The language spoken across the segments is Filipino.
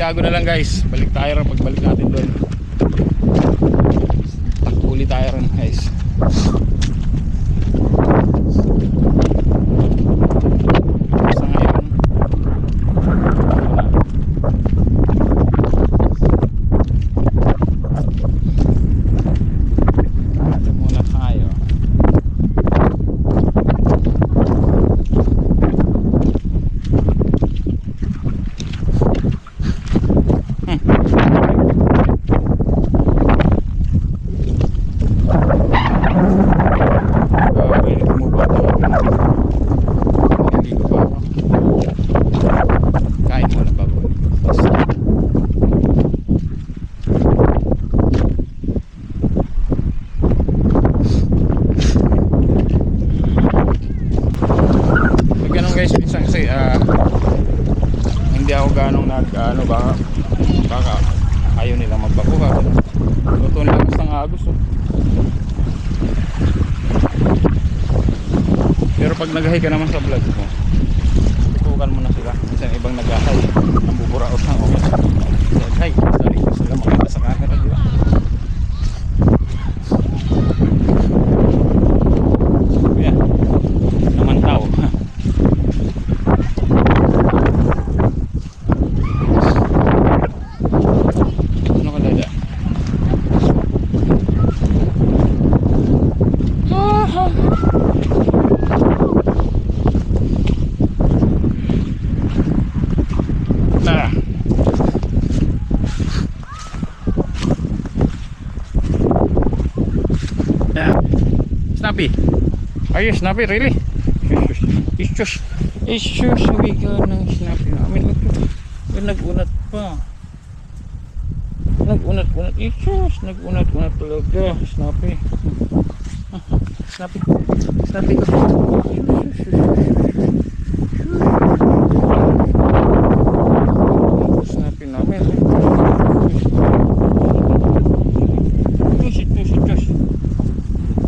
Santiago na lang guys. Balik tayo rin pagbalik natin doon. Tagpuli tayo rin guys. Sa ngayon ito muna tayo. Guys, minsan kasi hindi ako ganong baka ayaw nila magbakuha. Totoo nila gusto nga gusto. Pero pag nag-hi ka naman sa vlog mo, tutukan mo na sila. Minsan ibang nag-hi, nambuburaot ng okay. Nag-hi, dali ko sila makita sa camera, di ba? Yan, naman tao. Snappy, are you Snappy really? Issues, sabi ka ng Snappy. Nag-unat pa. Nag-unat, issues, nag-unat talaga. Snappy. Snappy ka. Snappy namin.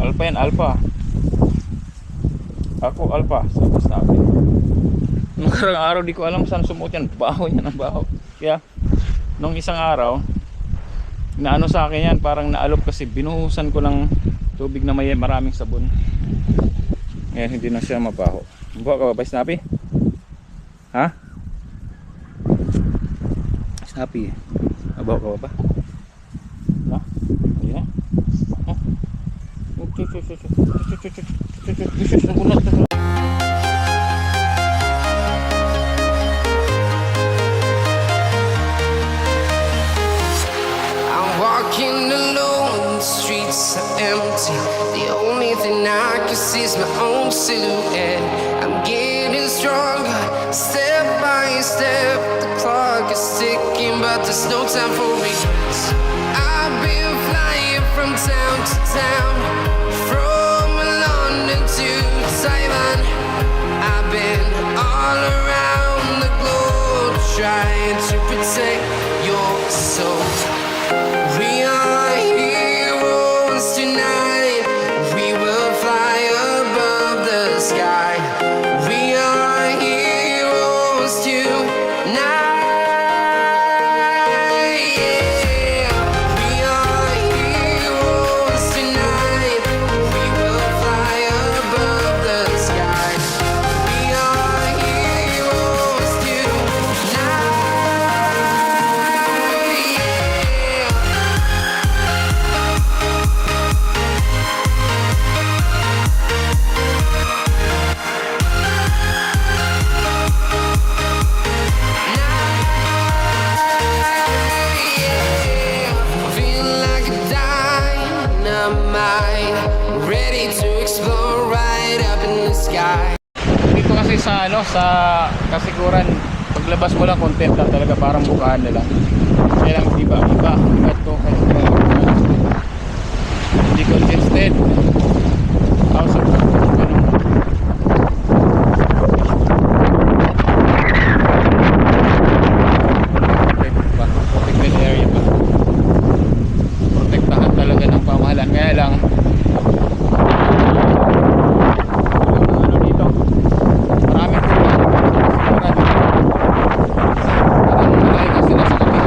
Alpha yan, Alpha. Ako Alpha. Sabi. Nung karang araw di ko alam saan sumuot yan. Baho niya ng baho. Kaya nung isang araw naano sa akin yan, parang naalop kasi binuhusan ko ng tubig na may maraming sabon. Ngayon hindi na siya mabaho. Mabaho ka ba ba, Snappy? Ha? Snappy, mabaho ka ba ba? No? Hindi na? I'm walking alone, the streets are empty. The only thing I can see is my own silhouette. I'm getting stronger, step by step. The clock is ticking, but there's no time for regrets. I've been flying from town to town, from London to Taiwan. I've been all around the globe trying to protect your soul. We are heroes tonight. We will fly above the sky. We are heroes tonight. Dito kasi sa sa kasiguran, paglabas mo lang content lang talaga, parang bukaan na lang. Kaya lang iba to kasi hindi consistent. Also protected area pa. Protektahan talaga ng pamahalaan. Kaya lang maraming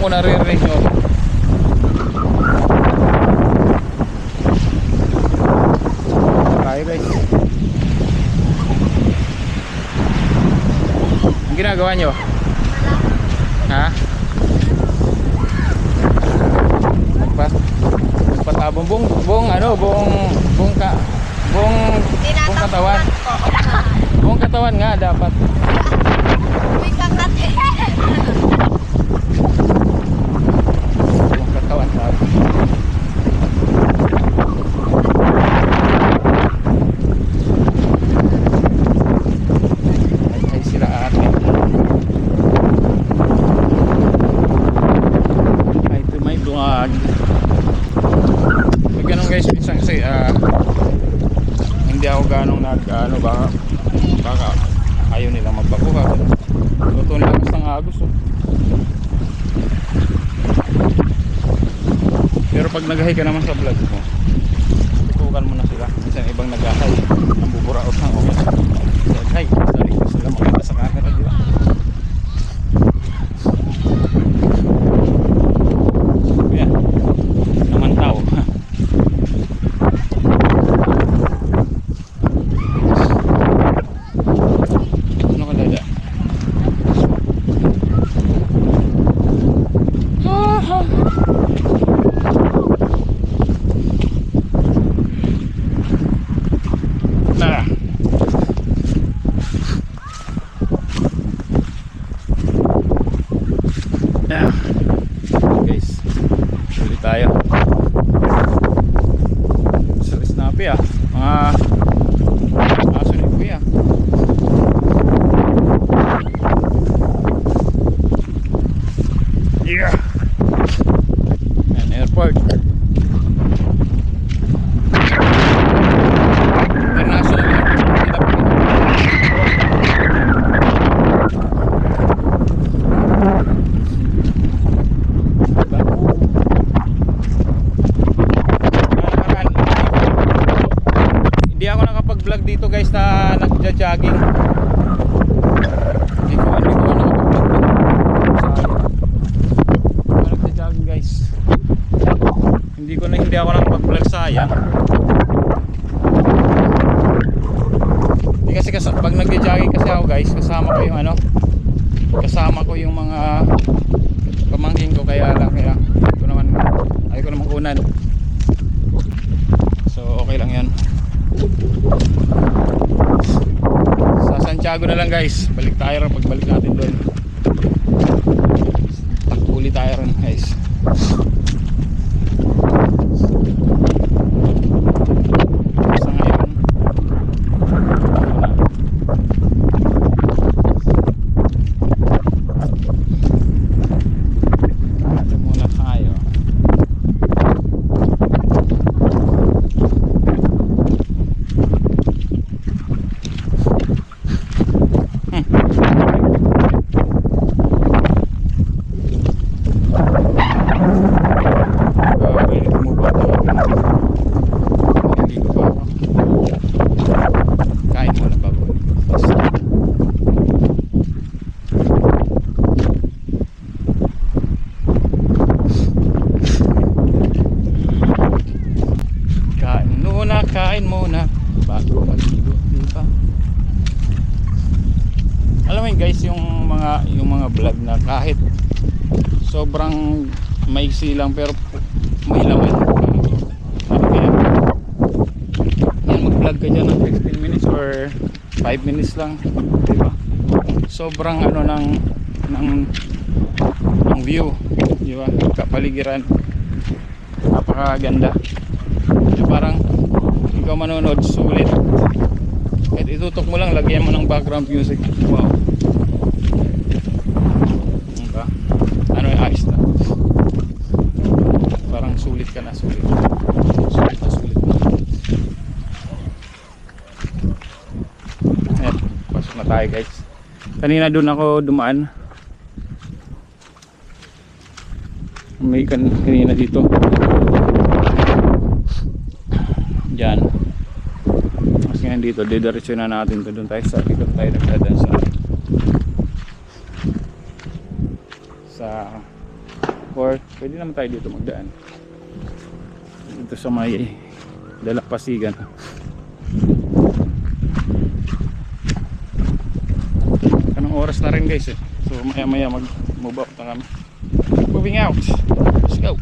ko naririnig nyo. Tayo guys. Ang ginagawa nyo? Ha? Nagpatabong buong katawan. Buong katawan nga dapat. May kakat eh. Buong katawan dapat. Ay sila ate. Ay ito may vlog. So ganun guys, minsan kasi hindi ako ganong baka ayaw nilang magbakuha. Totoo lang ng agos Pero pag naghahay ka naman sa vlog mo, tutukan mo na sila. Minsan ibang naghahay, nambuburaot ng okay. Naghahay, dali ko sila makita sa camera dito. Yan, naman tao. Guys, ulit tayo. So, snappy mga aso ni kuya. Yeah. And airport. International airport. Hindi ako nakapag-vlog dito guys na nagja-jogging. Hindi ko nakapag-vlog. Nagja-jogging guys. Hindi ako nakapag-vlog, sayang. Hindi kasi pag nagja-jogging kasi ako guys, kasama ko yung mga pamangkin ko, kaya ayaw ko naman kunan. So okay lang yan. Sa Santiago na lang guys, balik tayo rin pagbalik natin doon. Tagpuli tayo rin guys. Sa ngayon muna tayo. Kain muna bago maligo, di ba? Alam mo yun guys, yung mga vlog na kahit sobrang maiksi lang pero may laman. Yan, mag-vlog ka dyan ng 15 minutes or 5 minutes lang, di ba? Sobrang ng view, di ba? Kapaligiran, napakaganda. Parang ikaw manonood, sulit. Kahit itutok mo lang, lagyan mo ng background music. Wow. Diba? Ano yung ayos na. Parang sulit ka na, sulit. Sulit na. Ayan, pasok na tayo guys. Kanina doon ako dumaan. May kanina dito. Diyan. Mas ngayon dito, didiretso na natin to. Doon tayo sa likod tayo nagdadan sa Or pwede naman tayo dito magdaan. Dito sa may Dalampasigan. Anong oras na rin guys eh. So maya maya mag-move out na kami. Moving out. Let's go.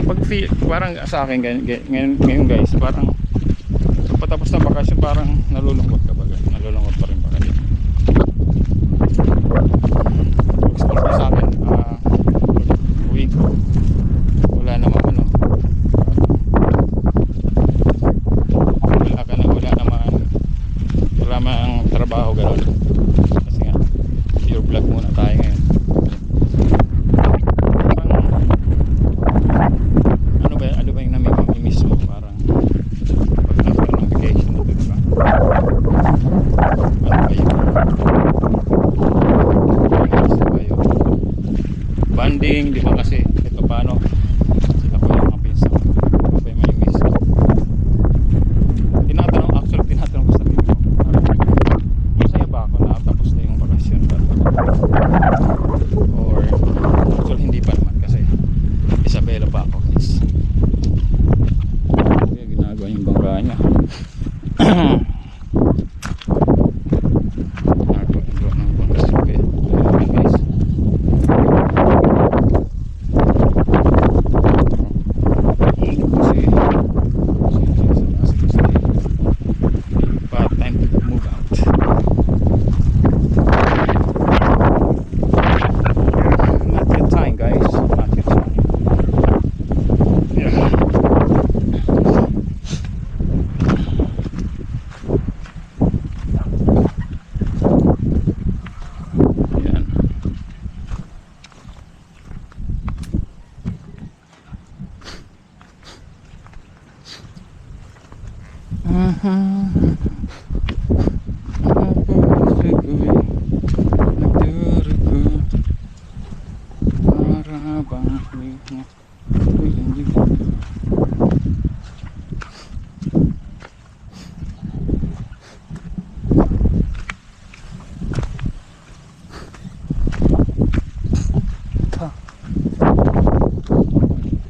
Pag parang sa akin ngayon guys, parang patapos na bakasyon parang nalulungkot ka ba? Nalulungkot pa rin ba kasi? Gusto ko sa akin uwi ko. Wala namang ano. Wala namang trabaho gano'n. Kasi nga pure vlog muna tayo ngayon. Ano ba yung namimiss mo? Parang pagkakaroon ng vacation na diba? Ano ba yun? Banding, di ba kasi ito paano sila po yung mga pinsan. Ano ba yung mamimiss mo? Tinatanong ko sa sarili ko, masaya ba ako na tapos na yung bakasyon ba? Or actually hindi pa naman kasi Isabela pa ako guys. Kaya ginagawa yung bangka niya. Ginagawa ng bangka siya guys. Time to move out. Not yet time guys. Not yet time. Yeah. Yan.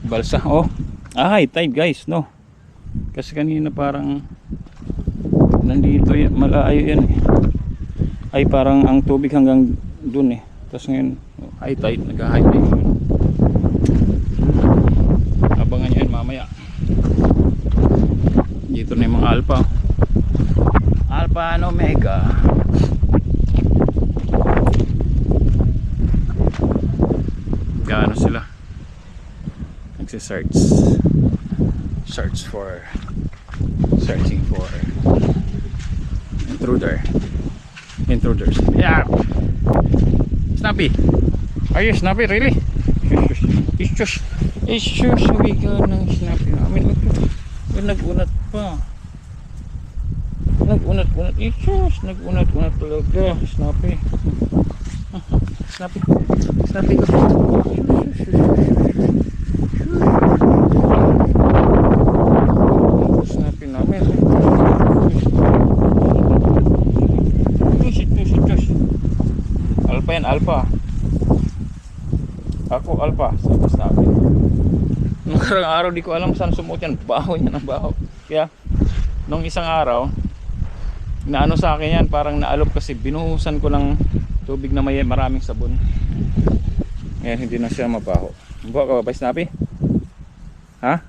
Balsa, oh. High tide guys, no. Kasi kanina parang nandito yan, malayo yan eh. Ay parang ang tubig hanggang dun eh. Tapos ngayon high tide, nag-high tide ngayon. Abangan nyo yun mamaya. Dito na yung mga alpha. Alpha and Omega. Gaano sila nagsisearch. Searching for intruders. Yeah. Snappy. Are you Snappy really? Issues. Sabi ka ng Snappy. Nag-unat pa. Nag-unat. Issues. Nag-unat talaga. Snappy. Snappy ko. Snappy namin. Tush. Alpha yan, alpha. Ako alpha. Snappy. Nung karang araw di ko alam saan sumuot yan. Baho niya ng baho. Kaya nung isang araw naano sa akin yan, parang naalop kasi binuhusan ko ng tubig na may maraming sabon. Ngayon hindi na siya mabaho. Mabaho ka ba ba, Snappy? Ha?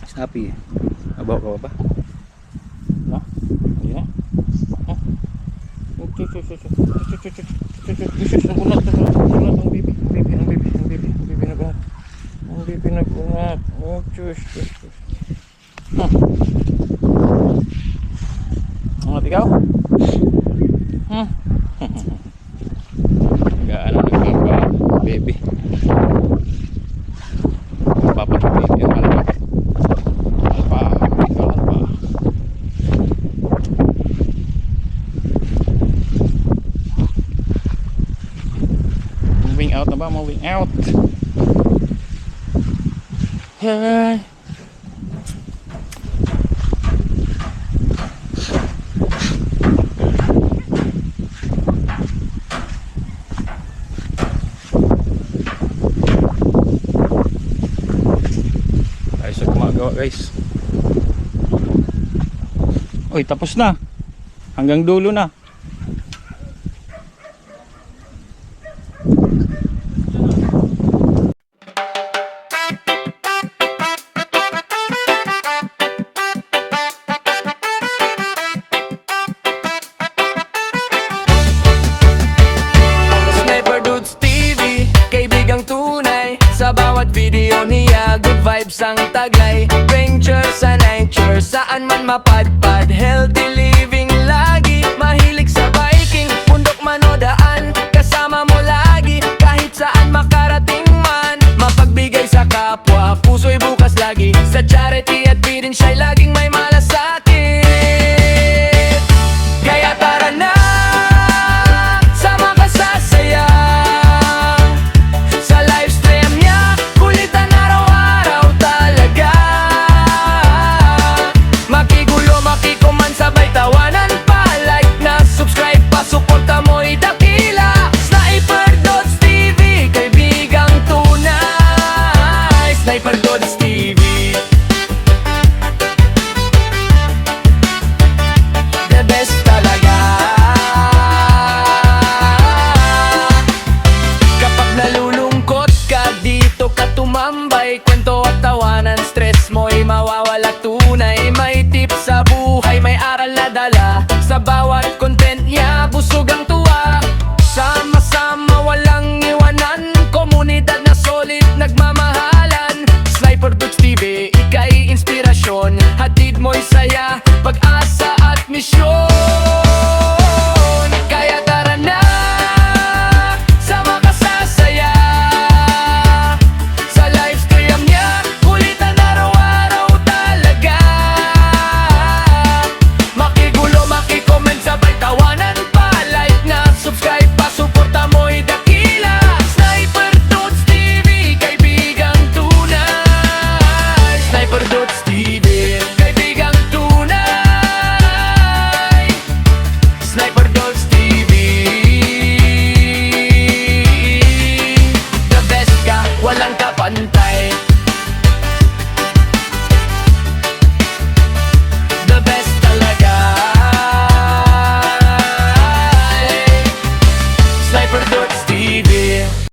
Snappy, mabaho ka ba ba? No? Hindi na? Ha? Nagunat ang bibi nagunat. Ang bibi nagunat. Oh, chus. Angat ikaw? Gaano nagpapa baby. Papa baby yung alpha. Moving out na ba? Moving out. Hey. guys. Uy, tapos na. Hanggang dulo na. Sniper Dudes TV, kaibigang tunay. Sa bawat video niya, good vibes ang taglay. Venture sa nature, saan man mapadpad. Healthy